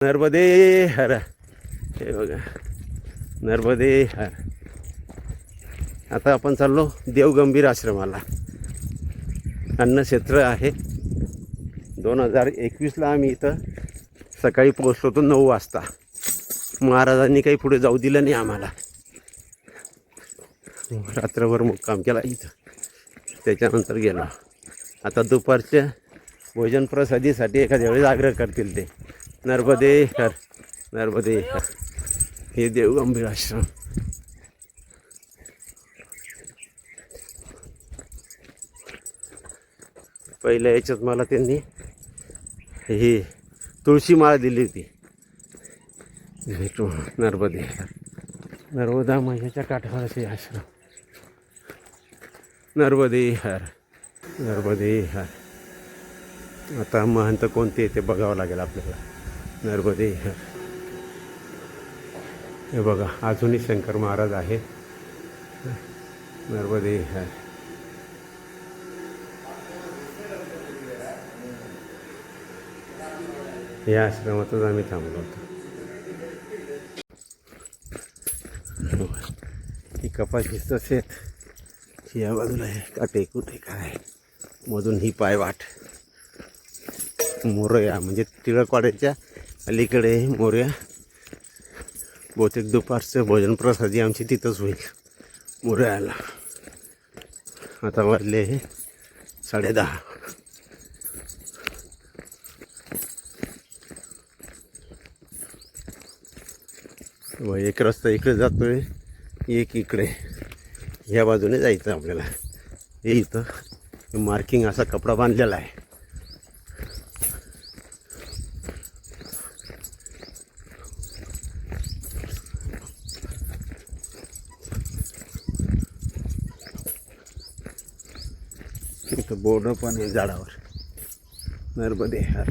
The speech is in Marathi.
नर्मदे हर. हे बघा, नर्मदे हर. आता आपण चाललो देवगंभीर आश्रमाला. अन्नक्षेत्र आहे. 2021ला आम्ही इथं सकाळी पोहोचलो होतो 9 वाजता. महाराजांनी काही पुढे जाऊ दिलं नाही आम्हाला. रात्रभर मुक्काम केला इथं. त्याच्यानंतर गेलो. आता दुपारच्या भोजन प्रसादीसाठी एखाद्या वेळेस आग्रह करतील ते. नर्मदे हर, नर्मदे हर. हे देवगंभीर आश्रम. पहिल्या याच्यात मला त्यांनी ही तुळशी माळ दिली होती. नर्मदे हर. नर्मदा मैयाच्या काठावर असे आश्रम. नर्मदे हर, नर्मदे हर. आता महंत कोणते ते बघावं लागेल आपल्याला. नर्मदे हर. हे बघा, अजूनही शंकर महाराज आहे. नर्मदे हर. या आश्रमातच आम्ही थांबलो होतो. ही कपाशीचं शेत या बाजूला आहे. काटे कुठे काय मधून ही पायवाट. मोरया म्हणजे टिळकवाड्याच्या अलीकडे मोरया. बहुतेक दुपारचं भोजन प्रसादी आमची तिथंच होईल मोरयाला. आता वाजले 10:30. व एक रस्ता इकडे जातोय, एक इकडे. ह्या बाजूने जायचं आपल्याला. हे इथं मार्किंग असा कपडा बांधलेला आहे. इथं बोर्ड पण आहे झाडावर. नर्मदे हर.